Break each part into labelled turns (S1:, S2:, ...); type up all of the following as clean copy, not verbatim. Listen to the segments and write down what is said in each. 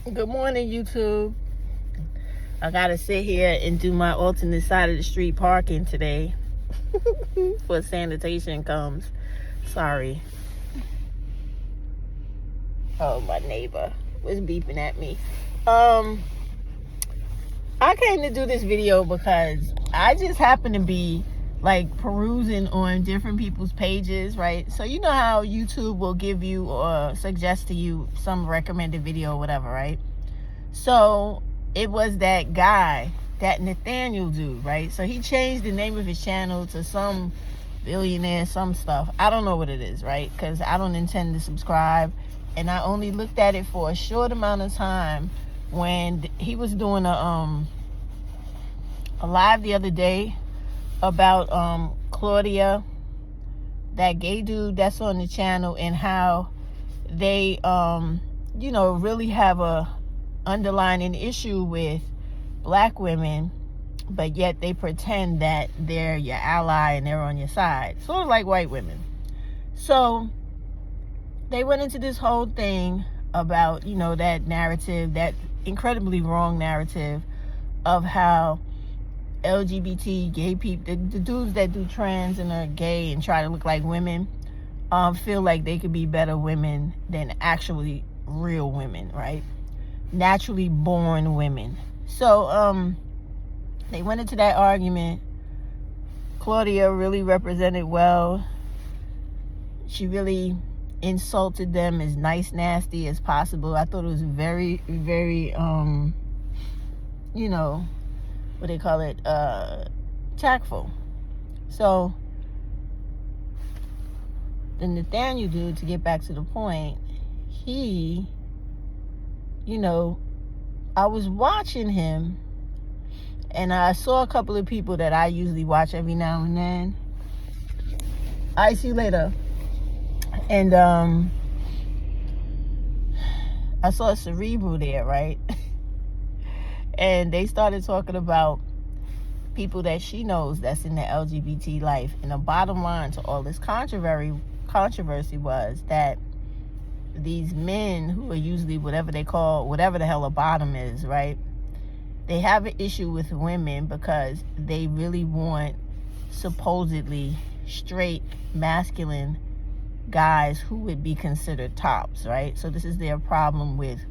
S1: Good morning, YouTube. I gotta sit here and do my alternate side of the street parking today before sanitation comes. Sorry. Oh, my neighbor was beeping at me. I came to do this video because I just happen to be like perusing on different people's pages, right? So you know how YouTube will give you or suggest to you some recommended video or whatever, right? So it was that guy, that Nathaniel dude, right? So he changed the name of his channel to some billionaire, some stuff. I don't know what it is, right? Because I don't intend to subscribe. And I only looked at it for a short amount of time when he was doing a live the other day about Claudia, that gay dude that's on the channel, and how they really have a underlying issue with black women, but yet they pretend that they're your ally and they're on your side, sort of like white women. So they went into this whole thing about that narrative, that incredibly wrong narrative of how LGBT gay people, the dudes that do trans and are gay and try to look like women, feel like they could be better women than actually real women, right? Naturally born women. So they went into that argument. Claudia really represented well. She really insulted them as nice, nasty as possible. I thought it was very, very what they call it, tactful. So the Nathaniel dude, to get back to the point, he, I was watching him, and I saw a couple of people that I usually watch every now and then. I see you later. And I saw Cerebral there, right? And they started talking about people that she knows that's in the LGBT life. And the bottom line to all this controversy was that these men, who are usually whatever the hell a bottom is, right? They have an issue with women because they really want supposedly straight, masculine guys who would be considered tops, right? So this is their problem with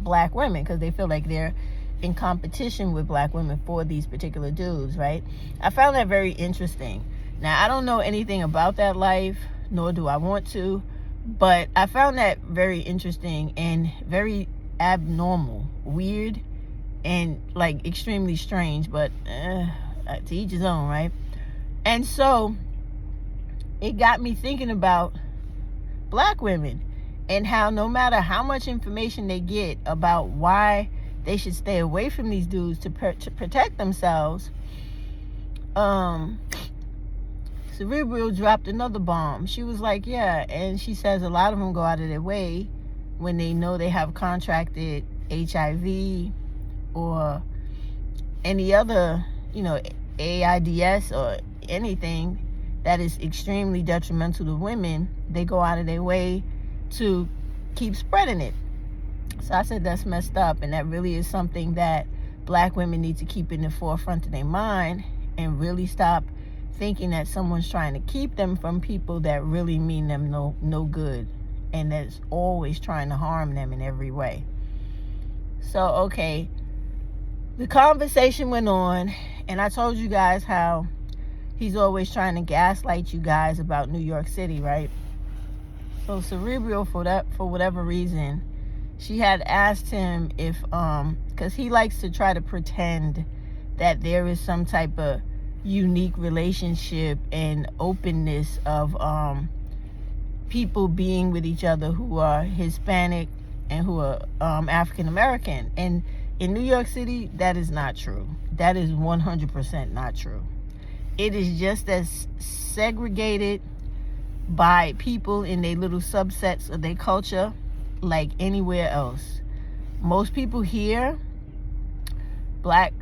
S1: black women, because they feel like they're in competition with black women for these particular dudes, right? I found that very interesting. Now, I don't know anything about that life, nor do I want to, but I found that very interesting and very abnormal, weird, and like extremely strange, but to each his own, right? And so it got me thinking about black women and how no matter how much information they get about why they should stay away from these dudes to protect themselves, Cerebral dropped another bomb. She was like, yeah, and she says a lot of them go out of their way when they know they have contracted HIV or any other, AIDS or anything that is extremely detrimental to women. They go out of their way to keep spreading it. So I said that's messed up, and that really is something that black women need to keep in the forefront of their mind and really stop thinking that someone's trying to keep them from people that really mean them no good, and that's always trying to harm them in every way. So, okay, the conversation went on, and I told you guys how he's always trying to gaslight you guys about New York City, right? So Cerebral, for whatever reason, she had asked him if, because he likes to try to pretend that there is some type of unique relationship and openness of people being with each other who are Hispanic and who are African American. And in New York City, that is not true. That is 100% not true. It is just as segregated by people in their little subsets of their culture like anywhere else. Most people here, black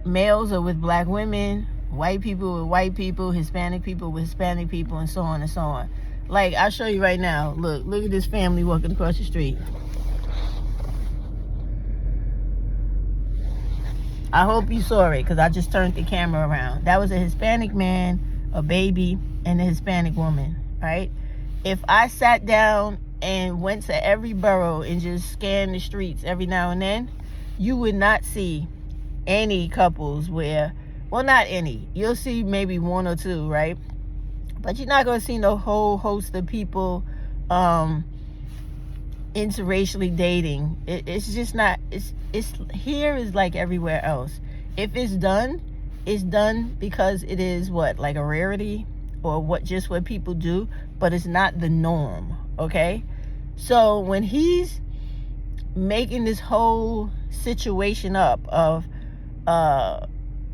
S1: males are with black women, white people with white people, Hispanic people with Hispanic people, and so on and so on. Like, I'll show you right now. Look at this family walking across the street. I hope you saw it because I just turned the camera around. That was a Hispanic man, a baby, and a Hispanic woman, right? If I sat down and went to every borough and just scanned the streets every now and then, you would not see any couples where, well, not any. You'll see maybe one or two, right? But you're not going to see no whole host of people interracially dating. It's just not, it's here is like everywhere else. If it's done because it is what, like a rarity or what people do, but it's not the norm, okay? So when he's making this whole situation up of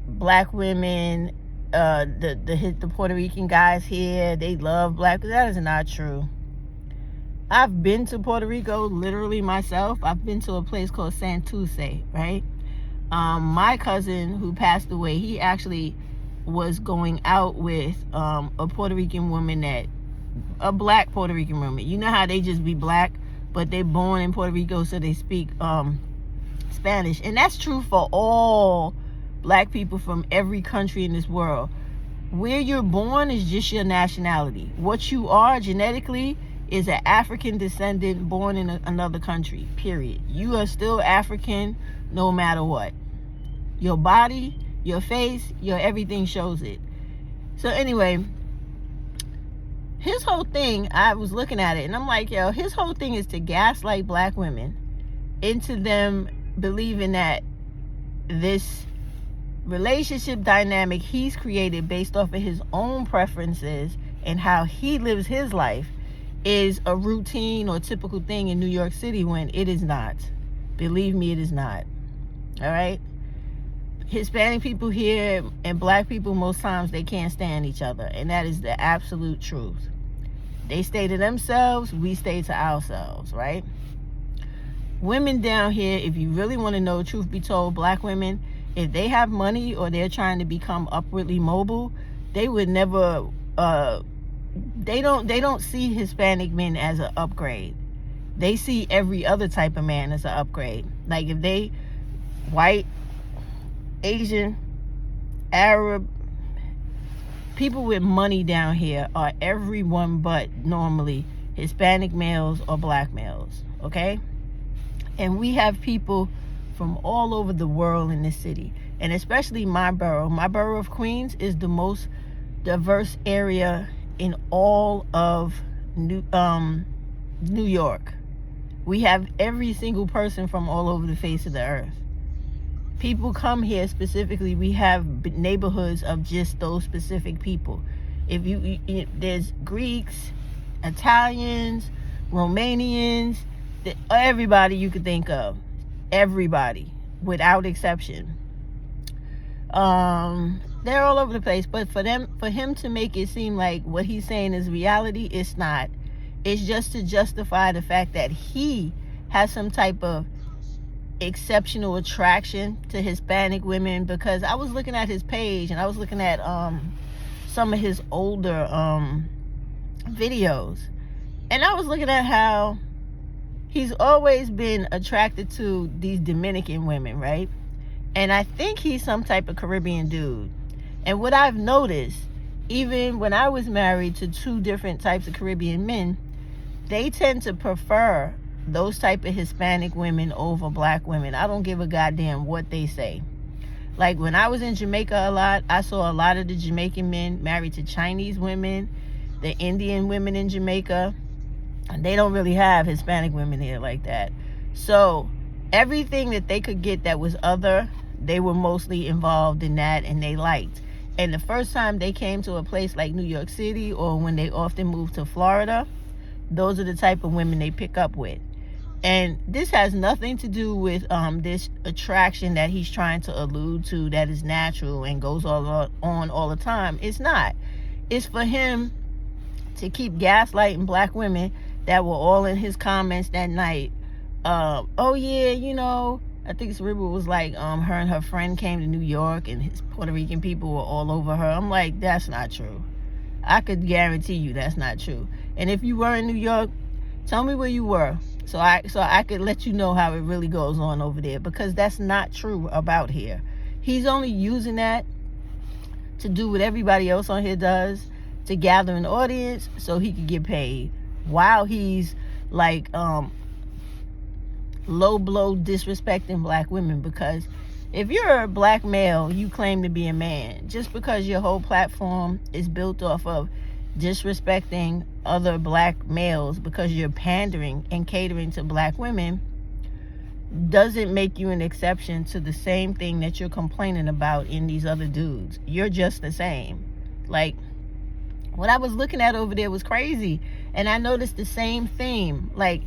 S1: black women, the Puerto Rican guys here, they love black, that is not true. I've been to Puerto Rico literally myself. I've been to a place called Santurce, right? My cousin who passed away, he actually was going out with a Puerto Rican woman, a black Puerto Rican woman. You know how they just be black, but they're born in Puerto Rico, so they speak Spanish. And that's true for all black people from every country in this world. Where you're born is just your nationality. What you are genetically is an African descendant born in another country, period. You are still African no matter what. Your body, your face, your everything shows it. So anyway, his whole thing, I was looking at it and I'm like, yo, his whole thing is to gaslight black women into them believing that this relationship dynamic he's created based off of his own preferences and how he lives his life is a routine or typical thing in New York City, when it is not. Believe me, it is not. All right? Hispanic people here and black people, most times they can't stand each other, and that is the absolute truth. They stay to themselves, we stay to ourselves, right? Women down here, if you really want to know, truth be told, black women, if they have money or they're trying to become upwardly mobile, they would never they don't see Hispanic men as an upgrade. They see every other type of man as an upgrade. Like if they white, Asian, Arab, people with money down here are everyone but normally Hispanic males or black males, okay? And we have people from all over the world in this city, and especially my borough of Queens is the most diverse area in all of New York. We have every single person from all over the face of the earth. People come here specifically. We have neighborhoods of just those specific people. There's Greeks, Italians, Romanians, everybody you could think of. Everybody, without exception. They're all over the place, but for him to make it seem like what he's saying is reality, it's not. It's just to justify the fact that he has some type of exceptional attraction to Hispanic women. Because I was looking at his page and I was looking at some of his older videos, and I was looking at how he's always been attracted to these Dominican women, right? And I think he's some type of Caribbean dude. And what I've noticed, even when I was married to two different types of Caribbean men, they tend to prefer those type of Hispanic women over black women. I don't give a goddamn what they say. Like when I was in Jamaica a lot, I saw a lot of the Jamaican men married to Chinese women, the Indian women in Jamaica, and they don't really have Hispanic women here like that. So everything that they could get that was other, they were mostly involved in that and they liked. And the first time they came to a place like New York City, or when they often move to Florida, those are the type of women they pick up with. And this has nothing to do with this attraction that he's trying to allude to that is natural and goes on all the time. It's not. It's for him to keep gaslighting black women that were all in his comments that night. Oh yeah, you know, I think Cerebral was like, her and her friend came to New York and his Puerto Rican people were all over her. I'm like, that's not true. I could guarantee you that's not true. And if you were in New York, tell me where you were, so I could let you know how it really goes on over there, because that's not true about here. He's only using that to do what everybody else on here does, to gather an audience so he could get paid, while he's like low blow disrespecting black women. Because if you're a black male, you claim to be a man. Just because your whole platform is built off of disrespecting other black males because you're pandering and catering to black women, doesn't make you an exception to the same thing that you're complaining about in these other dudes. You're just the same. Like, what I was looking at over there was crazy. And I noticed the same theme. Like,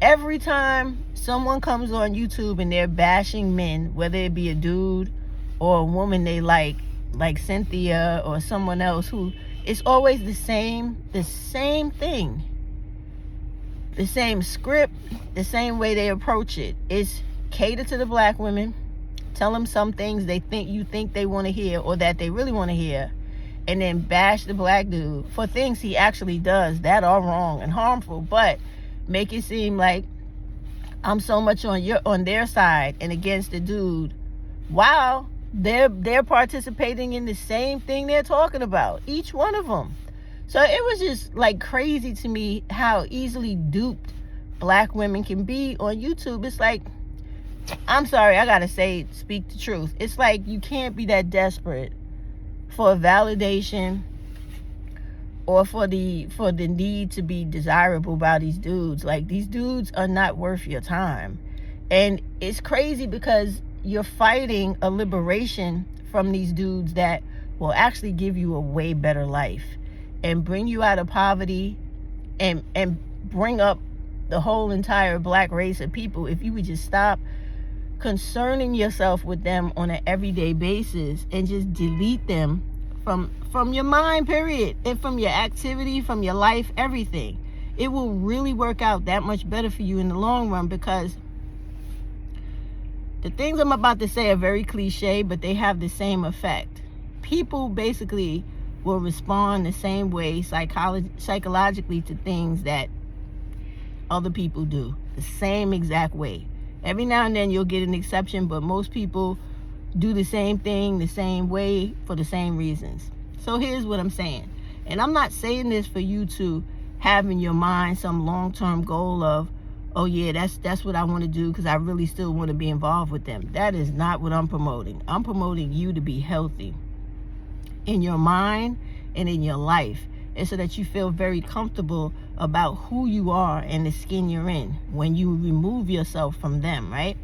S1: every time someone comes on YouTube and they're bashing men, whether it be a dude or a woman they like Cynthia or someone else, who, it's always the same thing. The same script, the same way they approach it. It's cater to the black women, tell them some things you think they want to hear or that they really want to hear, and then bash the black dude for things he actually does that are wrong and harmful, but make it seem like I'm so much on their side and against the dude, while they're participating in the same thing they're talking about, each one of them. So it was just like crazy to me how easily duped black women can be on YouTube. It's like, I'm sorry, I gotta speak the truth. It's like you can't be that desperate for validation or for the need to be desirable by these dudes. Like, these dudes are not worth your time. And it's crazy because you're fighting a liberation from these dudes that will actually give you a way better life and bring you out of poverty and bring up the whole entire black race of people if you would just stop concerning yourself with them on an everyday basis and just delete them from your mind, period, and from your activity, from your life, everything. It will really work out that much better for you in the long run, because the things I'm about to say are very cliche, but they have the same effect. People basically will respond the same way psychologically to things that other people do, the same exact way. Every now and then you'll get an exception, but most people do the same thing the same way for the same reasons. So here's what I'm saying, and I'm not saying this for you to have in your mind some long-term goal of, oh yeah, that's what I want to do because I really still want to be involved with them. That is not what I'm promoting. I'm promoting you to be healthy in your mind and in your life, and so that you feel very comfortable about who you are and the skin you're in when you remove yourself from them, right?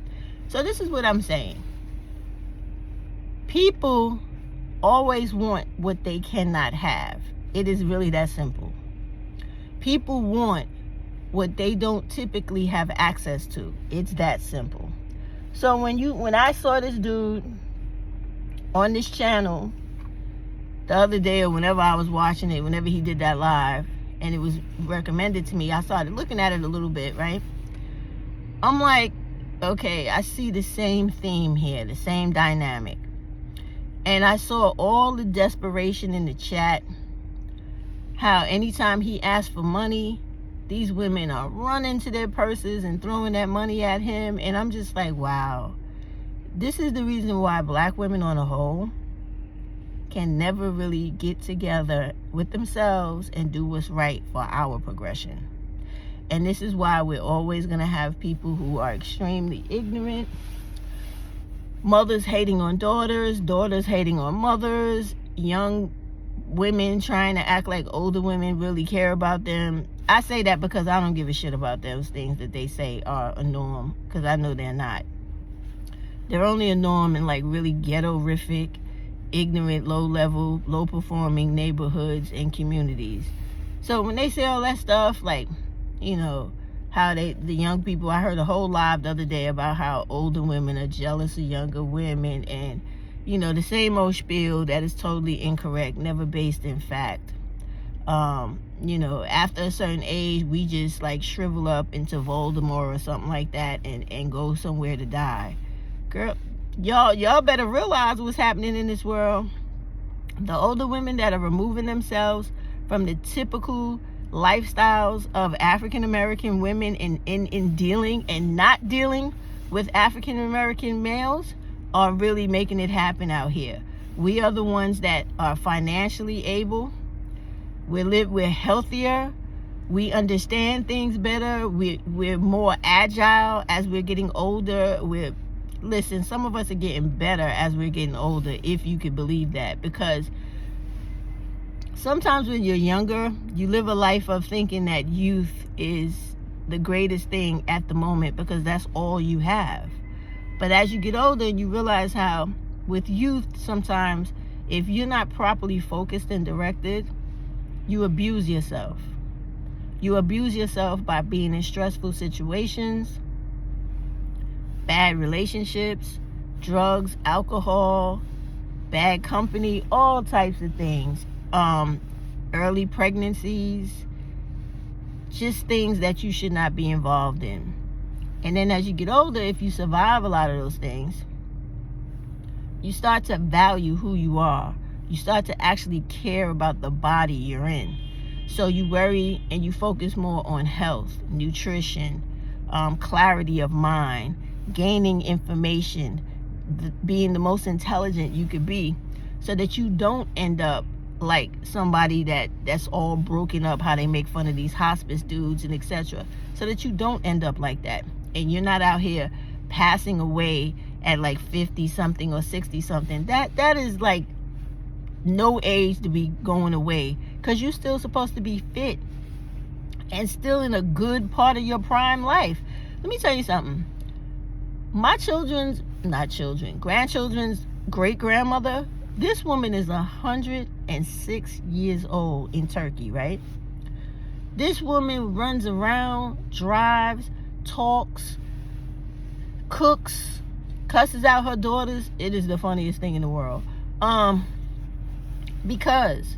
S1: So this is what I'm saying. People always want what they cannot have. It is really that simple. People want what they don't typically have access to. It's that simple. So when I saw this dude on this channel the other day, or whenever I was watching it, whenever he did that live, and it was recommended to me, I started looking at it a little bit, right? I'm like, okay, I see the same theme here, the same dynamic. And I saw all the desperation in the chat, how anytime he asked for money, these women are running to their purses and throwing that money at him. And I'm just like, wow, this is the reason why black women on a whole can never really get together with themselves and do what's right for our progression. And this is why we're always going to have people who are extremely ignorant, mothers hating on daughters, daughters hating on mothers, young women trying to act like older women really care about them. I say that because I don't give a shit about those things that they say are a norm, because I know they're not. They're only a norm in like really ghetto-rific, ignorant, low-level, low-performing neighborhoods and communities. So when they say all that stuff, like, you know, how the young people, I heard a whole live the other day about how older women are jealous of younger women, and, you know, the same old spiel that is totally incorrect, never based in fact. You know, after a certain age, we just like shrivel up into Voldemort or something like that and go somewhere to die. Girl, y'all better realize what's happening in this world. The older women that are removing themselves from the typical lifestyles of African American women in dealing and not dealing with African American males are really making it happen out here. We are the ones that are financially able. We're healthier. We understand things better. We're more agile as we're getting older. Listen, some of us are getting better as we're getting older, if you could believe that. Because sometimes when you're younger, you live a life of thinking that youth is the greatest thing at the moment because that's all you have. But as you get older, you realize how with youth, sometimes if you're not properly focused and directed, you abuse yourself. You abuse yourself by being in stressful situations, bad relationships, drugs, alcohol, bad company, all types of things. Early pregnancies, just things that you should not be involved in. And then as you get older, if you survive a lot of those things, you start to value who you are. You start to actually care about the body you're in. So you worry and you focus more on health, nutrition, clarity of mind, gaining information, being the most intelligent you could be, so that you don't end up like somebody that's all broken up, how they make fun of these hospice dudes and etc. So that you don't end up like that. And you're not out here passing away at like 50 something or 60 something. That is like no age to be going away, because you're still supposed to be fit and still in a good part of your prime life. Let me tell you something. My grandchildren's great-grandmother, this woman is 106 years old in Turkey, right? This woman runs around, drives, talks, cooks, cusses out her daughters. It is the funniest thing in the world. Because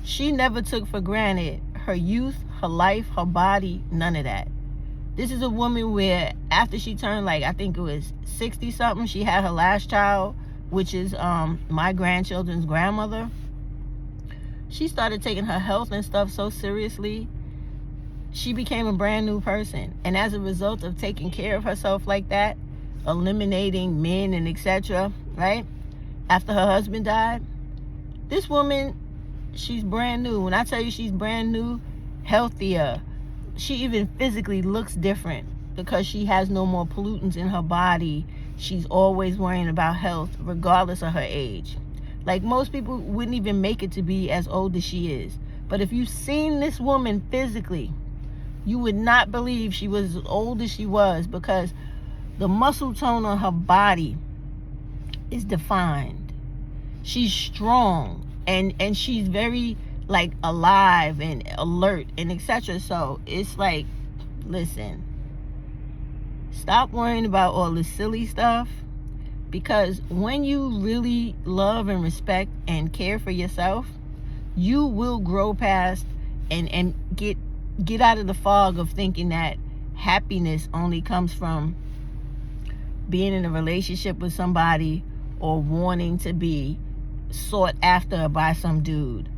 S1: she never took for granted her youth, her life, her body, none of that. This is a woman where after she turned, like, I think it was 60 something, she had her last child, which is my grandchildren's grandmother. She started taking her health and stuff so seriously. She became a brand new person. And as a result of taking care of herself like that, eliminating men and etc., right? After her husband died, this woman, she's brand new. When I tell you she's brand new, healthier, she even physically looks different because she has no more pollutants in her body. She's always worrying about health regardless of her age. Like, most people wouldn't even make it to be as old as she is. But if you've seen this woman physically, you would not believe she was as old as she was, because the muscle tone on her body is defined. She's strong and she's very like alive and alert and etc. So it's like, listen, stop worrying about all this silly stuff, because when you really love and respect and care for yourself, you will grow past and get out of the fog of thinking that happiness only comes from being in a relationship with somebody or wanting to be sought after by some dude.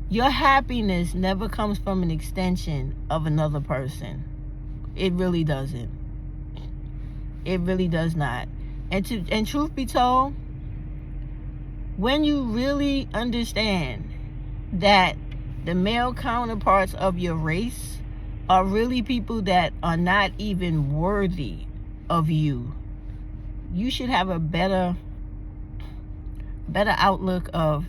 S1: Your happiness never comes from an extension of another person. It really doesn't. It really does not. And truth be told, when you really understand that the male counterparts of your race are really people that are not even worthy of you, you should have a better outlook of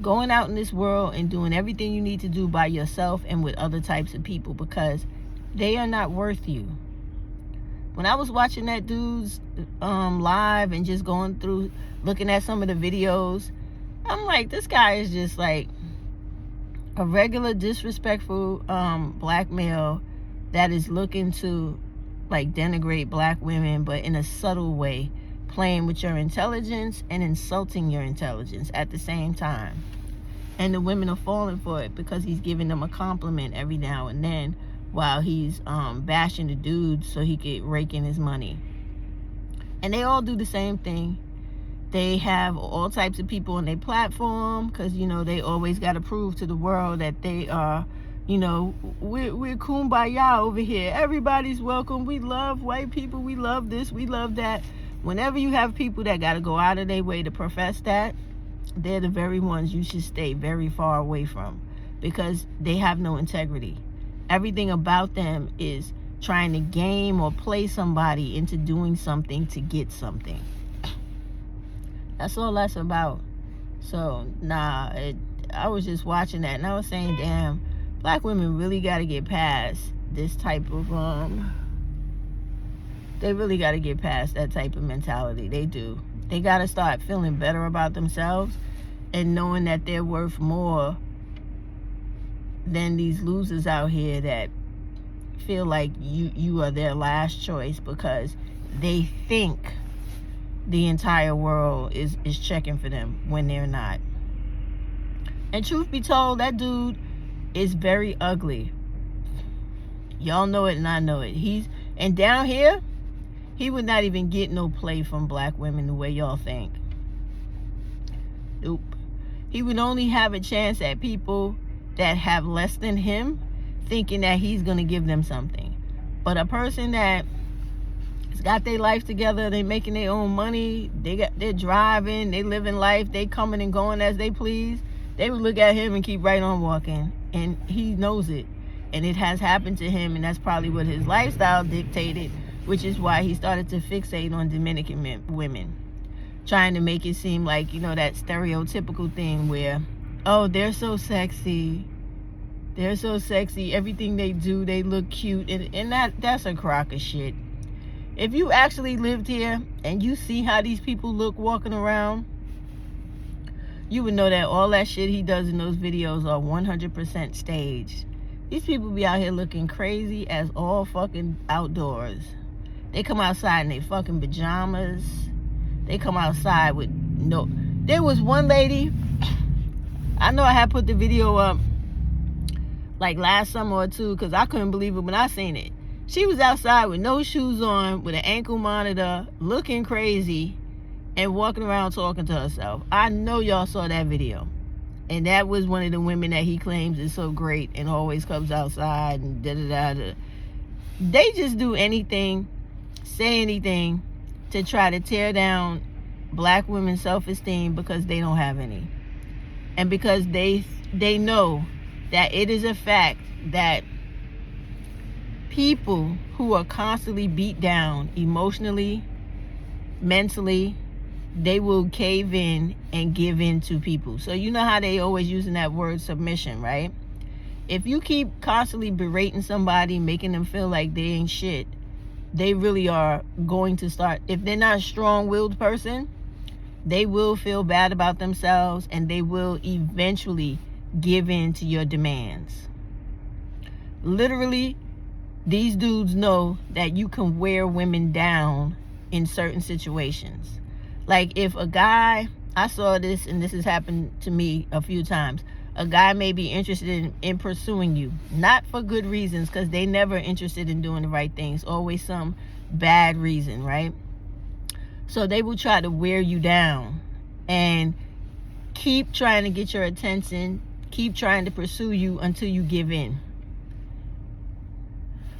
S1: going out in this world and doing everything you need to do by yourself and with other types of people, because they are not worth you. When I was watching that dude's live and just going through, looking at some of the videos, I'm like, this guy is just like a regular disrespectful black male that is looking to like denigrate black women, but in a subtle way, playing with your intelligence and insulting your intelligence at the same time. And the women are falling for it because he's giving them a compliment every now and then while he's bashing the dude so he could rake in his money. And they all do the same thing. They have all types of people on their platform because, you know, they always got to prove to the world that they are, you know, we're kumbaya over here. Everybody's welcome. We love white people. We love this. We love that. whenever you have people that got to go out of their way to profess that, they're the very ones you should stay very far away from, because they have no integrity. Everything about them is trying to game or play somebody into doing something to get something. That's all that's about. So, I was just watching that and I was saying, damn, black women really got to get past this type of, they really got to get past that type of mentality. They do. They got to start feeling better about themselves and knowing that they're worth more than these losers out here that feel like you are their last choice because they think the entire world is checking for them when they're not. And truth be told, that dude is very ugly. Y'all know it and I know it. And down here, he would not even get no play from black women the way y'all think. Nope. He would only have a chance at people that have less than him, thinking that he's going to give them something. But a person that has got their life together, they making their own money, they're driving, they living life, they coming and going as they please, they would look at him and keep right on walking. And he knows it. And it has happened to him, and that's probably what his lifestyle dictated, which is why he started to fixate on Dominican women, trying to make it seem like, that stereotypical thing where, oh, they're so sexy. They're so sexy. Everything they do, they look cute. And that's a crock of shit. If you actually lived here and you see how these people look walking around, you would know that all that shit he does in those videos are 100% staged. These people be out here looking crazy as all fucking outdoors. They come outside in their fucking pajamas. They come outside with no... There was one lady, I know I had put the video up like last summer or two because I couldn't believe it when I seen it. She was outside with no shoes on, with an ankle monitor, looking crazy, and walking around talking to herself. I know y'all saw that video. And that was one of the women that he claims is so great and always comes outside and da-da-da-da. They just do anything, say anything to try to tear down black women's self-esteem because they don't have any. And because they know that it is a fact that people who are constantly beat down emotionally, mentally, they will cave in and give in to people. So you know how they always using that word submission, right? If you keep constantly berating somebody, making them feel like they ain't shit, they really are going to start, if they're not a strong-willed person, they will feel bad about themselves and they will eventually give in to your demands. Literally, these dudes know that you can wear women down in certain situations. Like if a guy, I saw this and this has happened to me a few times. A guy may be interested in pursuing you, not for good reasons, because they never interested in doing the right things. Always some bad reason, right? So they will try to wear you down and keep trying to get your attention, keep trying to pursue you until you give in.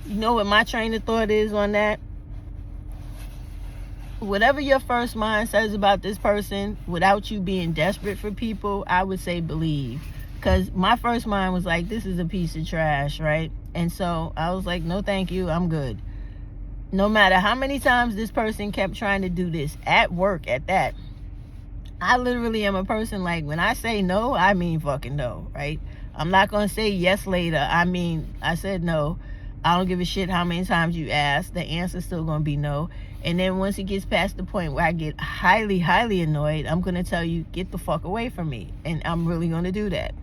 S1: You know what my train of thought is on that? Whatever your first mind says about this person, without you being desperate for people, I would say believe. Because my first mind was like, this is a piece of trash, right? And so I was like, no thank you, I'm good. No matter how many times this person kept trying to do this, at work at that, I literally am a person like, when I say no, I mean fucking no, right? I'm not going to say yes later. I mean, I said no. I don't give a shit how many times you ask. The answer's still going to be no. And then once it gets past the point where I get highly, highly annoyed, I'm going to tell you, get the fuck away from me. And I'm really going to do that.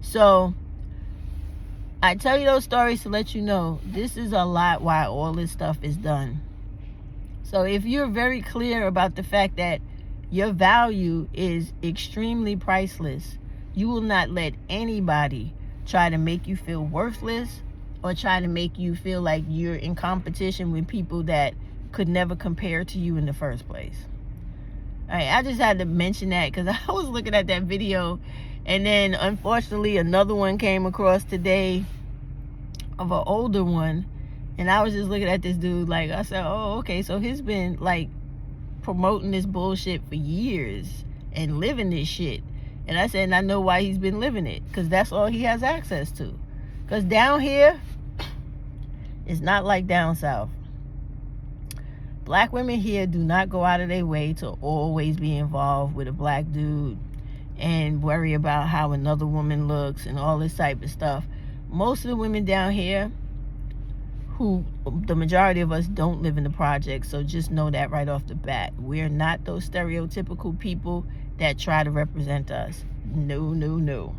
S1: So I tell you those stories to let you know this is a lot why all this stuff is done. So if you're very clear about the fact that your value is extremely priceless, you will not let anybody try to make you feel worthless or try to make you feel like you're in competition with people that could never compare to you in the first place. All right, I just had to mention that because I was looking at that video, and then unfortunately another one came across today of an older one, and I was just looking at this dude like, I said, oh, okay, so he's been like promoting this bullshit for years and living this shit. And I said, and I know why he's been living it, because that's all he has access to. Because down here, it's not like down south. Black women here do not go out of their way to always be involved with a black dude and worry about how another woman looks and all this type of stuff. Most of the women down here, who the majority of us don't live in the projects, so just know that right off the bat. We're not those stereotypical people that try to represent us. No, no, no.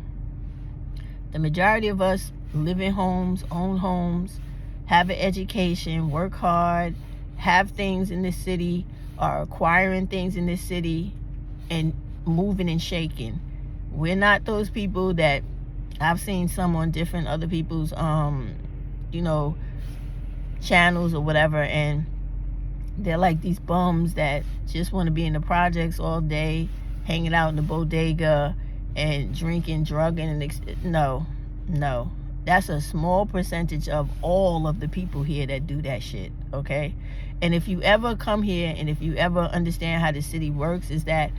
S1: The majority of us live in homes, own homes, have an education, work hard, have things in this city, are acquiring things in this city, and moving and shaking. We're not those people that I've seen some on different other people's channels or whatever, and they're like these bums that just want to be in the projects all day, hanging out in the bodega and drinking, drugging, and no, that's a small percentage of all of the people here that do that shit, okay? And if you ever come here and if you ever understand how the city works, is that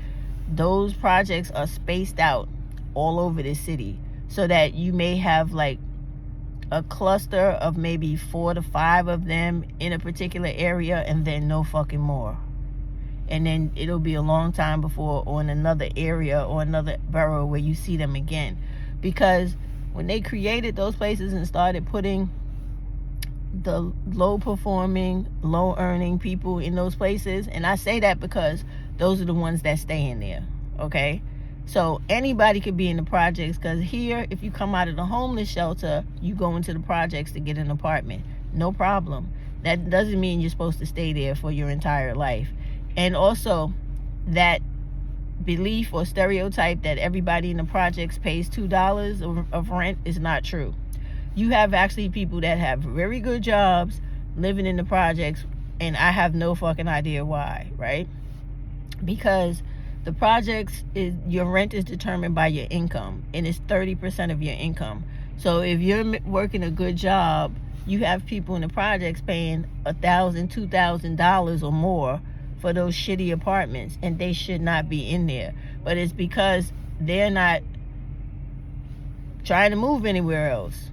S1: those projects are spaced out all over the city, so that you may have like a cluster of maybe 4 to 5 of them in a particular area, and then no fucking more. And then it'll be a long time before, or in another area or another borough, where you see them again. Because when they created those places and started putting the low performing, low earning people in those places, and I say that because those are the ones that stay in there, okay? So anybody could be in the projects, because here, if you come out of the homeless shelter, you go into the projects to get an apartment. No problem. That doesn't mean you're supposed to stay there for your entire life. And also, that belief or stereotype that everybody in the projects pays $2 of rent is not true. You have actually people that have very good jobs living in the projects, and I have no fucking idea why, right? Because the projects, your rent is determined by your income, and it's 30% of your income. So if you're working a good job, you have people in the projects paying $1,000, $2,000 or more for those shitty apartments, and they should not be in there. But it's because they're not trying to move anywhere else,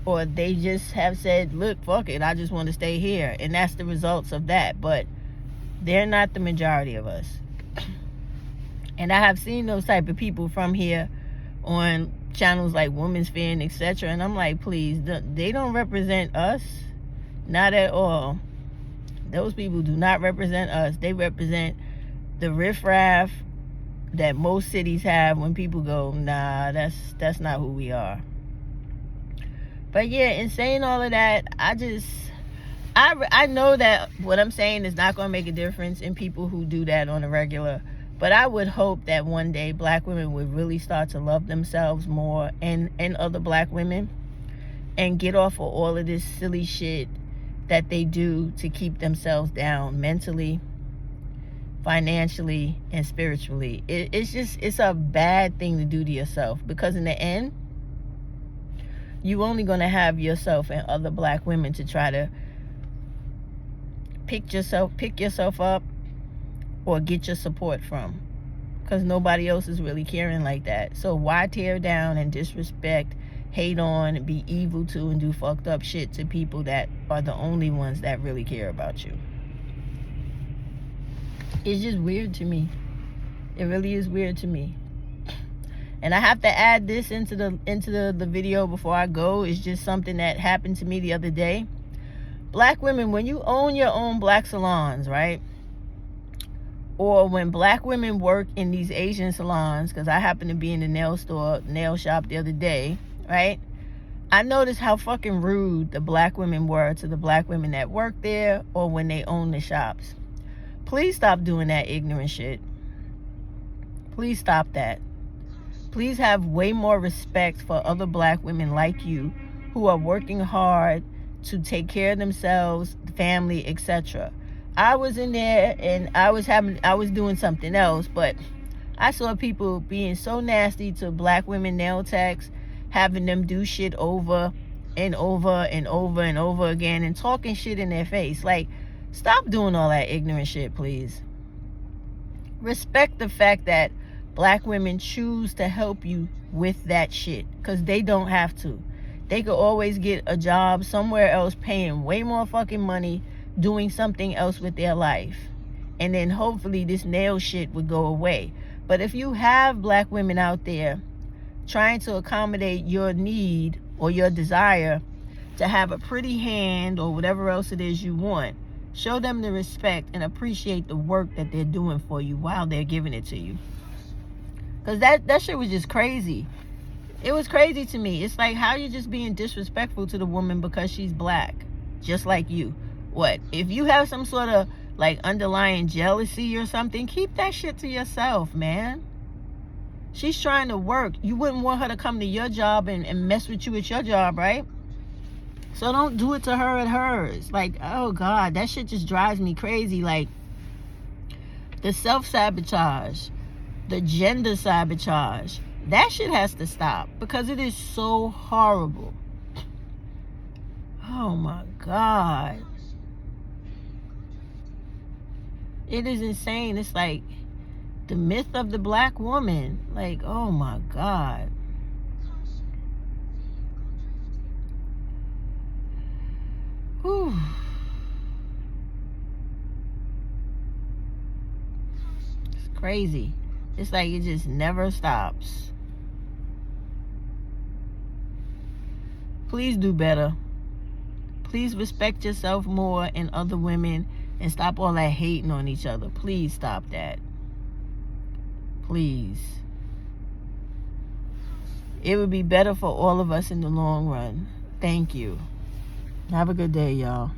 S1: or they just have said, look, fuck it, I just want to stay here, and that's the results of that. But they're not the majority of us. And I have seen those type of people from here on channels like Women's Fin, etc. And I'm like, please, they don't represent us. Not at all. Those people do not represent us. They represent the riffraff that most cities have when people go, nah, that's not who we are. But yeah, in saying all of that, I know that what I'm saying is not going to make a difference in people who do that on a regular. But I would hope that one day black women would really start to love themselves more, and other black women, and get off of all of this silly shit that they do to keep themselves down mentally, financially, and spiritually. It's a bad thing to do to yourself, because in the end, you only going to have yourself and other black women to try to pick yourself up or get your support from, because nobody else is really caring like that. So why tear down and disrespect, hate on, and be evil to, and do fucked up shit to people that are the only ones that really care about you? It's just weird to me. It really is weird to me. And I have to add this into the video before I go. It's just something that happened to me the other day. Black women, when you own your own black salons, right? Or when black women work in these Asian salons, because I happened to be in the nail shop the other day, right? I noticed how fucking rude the black women were to the black women that work there, or when they own the shops. Please stop doing that ignorant shit. Please stop that. Please have way more respect for other black women like you, who are working hard to take care of themselves, family, etc. I was in there and I was doing something else, but I saw people being so nasty to black women nail techs, having them do shit over and over and over and over again, and talking shit in their face. Like, stop doing all that ignorant shit, please. respect the fact that black women choose to help you with that shit, because they don't have to. They could always get a job somewhere else paying way more fucking money doing something else with their life, and then hopefully this nail shit would go away. But if you have black women out there trying to accommodate your need or your desire to have a pretty hand or whatever else it is you want, show them the respect and appreciate the work that they're doing for you while they're giving it to you. Because that shit was just crazy. It was crazy to me. It's like, how you just being disrespectful to the woman because she's black, just like you. What? If you have some sort of like underlying jealousy or something, keep that shit to yourself, man. She's trying to work. You wouldn't want her to come to your job and mess with you at your job, right? So don't do it to her at hers. Like, oh God, that shit just drives me crazy. Like, the self-sabotage, the gender sabotage, that shit has to stop, because it is so horrible. Oh my God. It is insane. It's like the myth of the black woman. Like, oh my God. Whew. It's crazy. It's like it just never stops. Please do better. Please respect yourself more and other women, and stop all that hating on each other. Please stop that. Please. It would be better for all of us in the long run. Thank you. Have a good day, y'all.